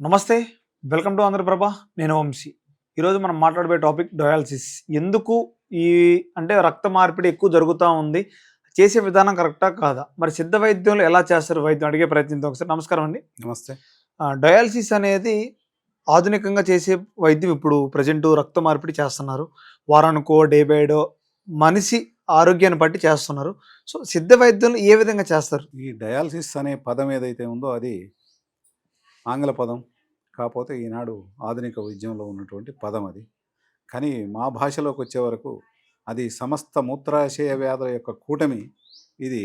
నమస్తే. Welcome to Andhraprabha. నేను వంశీ. ఈరోజు మనం మాట్లాడబోయే టాపిక్ డయాలసిస్. ఎందుకు ఈ అంటే రక్త మార్పిడి ఎక్కువ జరుగుతా ఉంది? చేసే విధానం కరెక్టా? కాదా? మరి సిద్ధ వైద్యంలో ఎలా చేస్తారు వైద్యం? అడిగే ప్రయత్నిద్దాం ఒకసారి. నమస్కారం అండి. నమస్తే. డయాలసిస్ అనేది ఆధునికంగా చేసే వైద్యం. ఇప్పుడు ప్రెజెంట్ రక్త మార్పిడి చేస్తున్నారు. వారానికో, డే బై డే మనిషి ఆరోగ్యాన్ని బట్టి చేస్తున్నారు. సో, సిద్ధ వైద్యంలో ఏ విధంగా చేస్తారు? ఈ డయాలసిస్ అనే పదం ఏదైతే ఉందో అది ఆంగ్ల పదం. కాపోతే ఈనాడు ఆధునిక వైద్యంలో ఉన్నటువంటి పదం అది. కానీ మా భాషలోకి వచ్చే వరకు అది సమస్త మూత్రాశయ వ్యాధుల యొక్క కూటమి. ఇది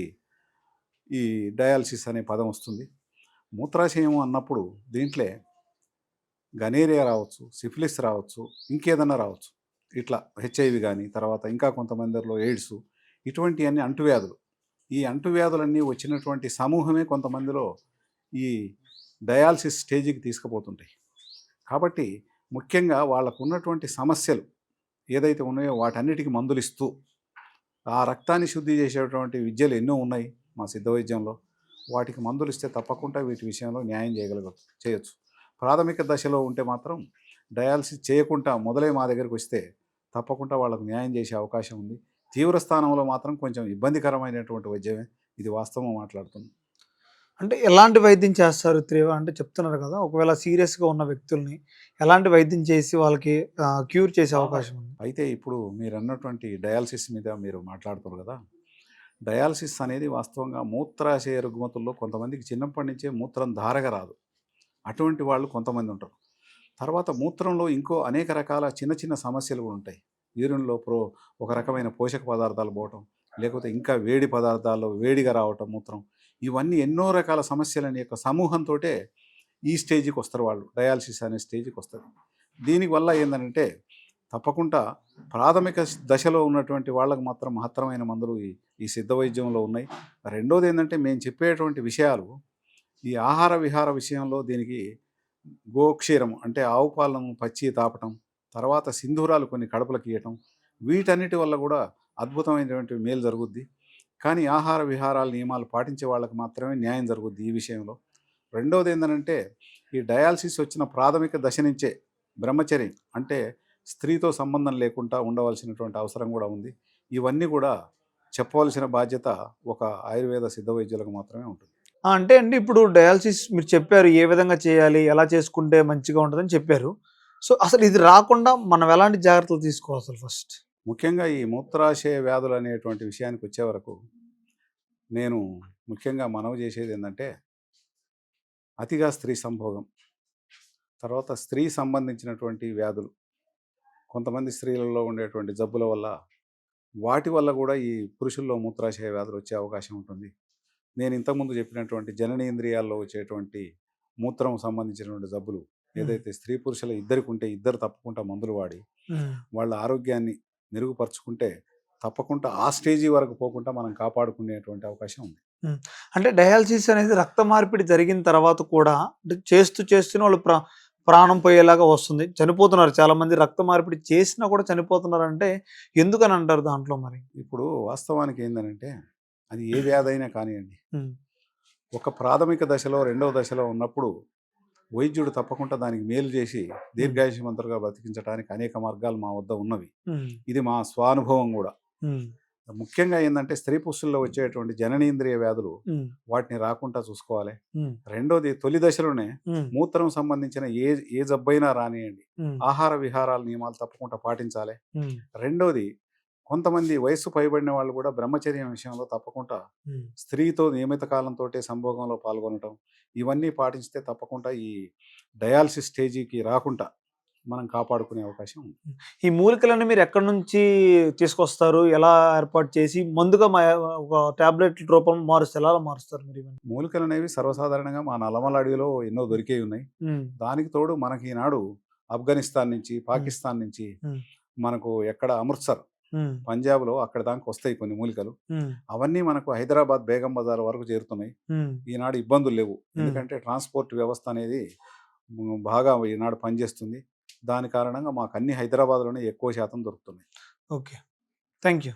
ఈ డయాలసిస్ అనే పదం వస్తుంది. మూత్రాశయం అన్నప్పుడు దీంట్లో గనేరియా రావచ్చు, సిఫిలిస్ రావచ్చు, ఇంకేదన్నా రావచ్చు. ఇట్లా హెచ్ఐవి కానీ, తర్వాత ఇంకా కొంతమందిలో ఎయిడ్స్, ఇటువంటివన్నీ అంటువ్యాధులు. ఈ అంటువ్యాధులన్నీ వచ్చినటువంటి సమూహమే కొంతమందిలో ఈ డయాలసిస్ స్టేజ్కి తీసుకుపోతుంటాయి. కాబట్టి ముఖ్యంగా వాళ్ళకు ఉన్నటువంటి సమస్యలు ఏదైతే ఉన్నాయో వాటన్నిటికీ మందులు ఇస్తూ ఆ రక్తాన్ని శుద్ధి చేసేటువంటి విద్యలు ఎన్నో ఉన్నాయి మా సిద్ధ వైద్యంలో. వాటికి మందులు ఇస్తే తప్పకుండా వీటి విషయంలో న్యాయం చేయొచ్చు. ప్రాథమిక దశలో ఉంటే మాత్రం డయాలసిస్ చేయకుండా మొదలై మా దగ్గరికి వస్తే తప్పకుండా వాళ్ళకు న్యాయం చేసే అవకాశం ఉంది. తీవ్ర స్థానంలో మాత్రం కొంచెం ఇబ్బందికరమైనటువంటి వైద్యమే. ఇది వాస్తవం మాట్లాడుతున్నాం. అంటే ఎలాంటి వైద్యం చేస్తారు? అంటే చెప్తున్నారు కదా! ఒకవేళ సీరియస్‌గా ఉన్న వ్యక్తుల్ని ఎలాంటి వైద్యం చేసి వాళ్ళకి క్యూర్ చేసే అవకాశం ఉంది? అయితే ఇప్పుడు మీరన్నటువంటి డయాలసిస్ మీద మీరు మాట్లాడుతున్నారు కదా! డయాలసిస్ అనేది వాస్తవంగా మూత్రాశయ రుగ్మతుల్లో కొంతమందికి చిన్నప్పటి నుంచే మూత్రం ధారగా రాదు. అటువంటి వాళ్ళు కొంతమంది ఉంటారు. తర్వాత మూత్రంలో ఇంకో అనేక రకాల చిన్న చిన్న సమస్యలు కూడా ఉంటాయి. యూరిన్‌లో ఒక రకమైన పోషక పదార్థాలు పోవటం, లేకపోతే ఇంకా వేడి పదార్థాల్లో వేడిగా రావటం మూత్రం. ఇవన్నీ ఎన్నో రకాల సమస్యలని యొక్క సమూహంతోటే ఈ స్టేజ్‌కి వస్తారు వాళ్ళు. డయాలసిస్ అనే స్టేజ్‌కి వస్తారు. దీనివల్ల ఏందనంటే తప్పకుండా ప్రాథమిక దశలో ఉన్నటువంటి వాళ్ళకు మాత్రం మహత్తరమైన మందులు ఈ సిద్ధ వైద్యంలో ఉన్నాయి. రెండోది ఏందంటే మేము చెప్పేటువంటి విషయాలు ఈ ఆహార విహార విషయంలో దీనికి గోక్షీరం అంటే ఆవు పాలను పచ్చి తాపటం, తర్వాత సింధూరాలు కొన్ని కడుపులకు ఇయ్యటం, వీటన్నిటి వల్ల కూడా అద్భుతమైనటువంటి మేలు జరుగుద్ది. కానీ ఆహార విహారాల నియమాలు పాటించే వాళ్ళకి మాత్రమే న్యాయం జరుగుద్ది ఈ విషయంలో. రెండవది ఏంటంటే ఈ డయాలసిస్ వచ్చిన ప్రాథమిక దశ నుంచే బ్రహ్మచర్యం అంటే స్త్రీతో సంబంధం లేకుండా ఉండవలసినటువంటి అవసరం కూడా ఉంది. ఇవన్నీ కూడా చెప్పవలసిన బాధ్యత ఒక ఆయుర్వేద సిద్ధ వైద్యులకు మాత్రమే ఉంటుంది. అంటే అండి ఇప్పుడు డయాలసిస్ మీరు చెప్పారు. ఏ విధంగా చేయాలి? ఎలా చేసుకుంటే మంచిగా ఉంటదని చెప్పారు. సో, అసలు ఇది రాకుండా మనం ఎలాంటి జాగ్రత్తలు తీసుకోవాలి అసలు ఫస్ట్? ముఖ్యంగా ఈ మూత్రాశయ వ్యాధులు అనేటువంటి విషయానికి వచ్చే వరకు నేను ముఖ్యంగా మనవి చేసేది ఏంటంటే అతిగా స్త్రీ సంభోగం, తర్వాత స్త్రీ సంబంధించినటువంటి వ్యాధులు, కొంతమంది స్త్రీలలో ఉండేటువంటి జబ్బుల వల్ల వాటి వల్ల కూడా ఈ పురుషుల్లో మూత్రాశయ వ్యాధులు వచ్చే అవకాశం ఉంటుంది. నేను ఇంతకుముందు చెప్పినటువంటి జననేంద్రియాల్లో వచ్చేటువంటి మూత్రం సంబంధించినటువంటి జబ్బులు ఏదైతే స్త్రీ పురుషుల ఇద్దరికి ఉంటే ఇద్దరు తప్పకుండా మందులు వాడి వాళ్ళ ఆరోగ్యాన్ని మెరుగుపరుచుకుంటే తప్పకుండా ఆ స్టేజీ వరకు పోకుండా మనం కాపాడుకునేటువంటి అవకాశం ఉంది. అంటే డయాలసిస్ అనేది రక్త మార్పిడి జరిగిన తర్వాత కూడా చేస్తూనే వాళ్ళు ప్రాణం పోయేలాగా వస్తుంది. చనిపోతున్నారు చాలామంది. రక్త మార్పిడి చేసినా కూడా చనిపోతున్నారంటే ఎందుకని అంటారు దాంట్లో మరి? ఇప్పుడు వాస్తవానికి ఏంటంటే అది ఏ వ్యాధి అయినా కానివ్వండి, ఒక ప్రాథమిక దశలో రెండవ దశలో ఉన్నప్పుడు వైద్యుడు తప్పకుండా దానికి మేలు చేసి దీర్ఘాయుష్మంతులుగా బతికించడానికి అనేక మార్గాలు మా వద్ద ఉన్నవి. ఇది మా స్వానుభవం కూడా. ముఖ్యంగా ఏంటంటే స్త్రీ పురుషుల్లో వచ్చేటువంటి జననేంద్రియ వ్యాధులు వాటిని రాకుండా చూసుకోవాలి. రెండోది తొలి దశలోనే మూత్రం సంబంధించిన ఏ జబ్బైనా రానియండి, ఆహార విహారాల నియమాలు తప్పకుండా పాటించాలి. రెండోది కొంతమంది వయస్సు పైబడిన వాళ్ళు కూడా బ్రహ్మచర్యం విషయంలో తప్పకుండా స్త్రీతో నియమిత కాలంతో సంభోగంలో పాల్గొనటం, ఇవన్నీ పాటించితే తప్పకుండా ఈ డయాలసిస్ స్టేజీకి రాకుండా మనం కాపాడుకునే అవకాశం ఉంది. ఈ మూలికలను మీరు ఎక్కడి నుంచి తీసుకొస్తారు? ఎలా ఏర్పాటు చేసి ముందుగా ఒక టాబ్లెట్ రూపం ఎలా మారుస్తారు మీరు? మూలికలు అనేవి సర్వసాధారణంగా మా నల్లమల అడవిలో ఎన్నో దొరికే ఉన్నాయి. దానికి తోడు మనకి ఈనాడు ఆఫ్ఘనిస్తాన్ నుంచి, పాకిస్తాన్ నుంచి, మనకు ఎక్కడ అమృత్సర్ పంజాబ్లో అక్కడ దాకా వస్తాయి కొన్ని మూలికలు. అవన్నీ మనకు హైదరాబాద్ బేగం బజార్ వరకు చేరుతున్నాయి. ఈనాడు ఇబ్బందులు లేవు, ఎందుకంటే ట్రాన్స్పోర్ట్ వ్యవస్థ అనేది బాగా ఈనాడు పనిచేస్తుంది. దాని కారణంగా మాకు అన్ని హైదరాబాద్లోనే ఎక్కువ శాతం దొరుకుతున్నాయి. Okay, thank you.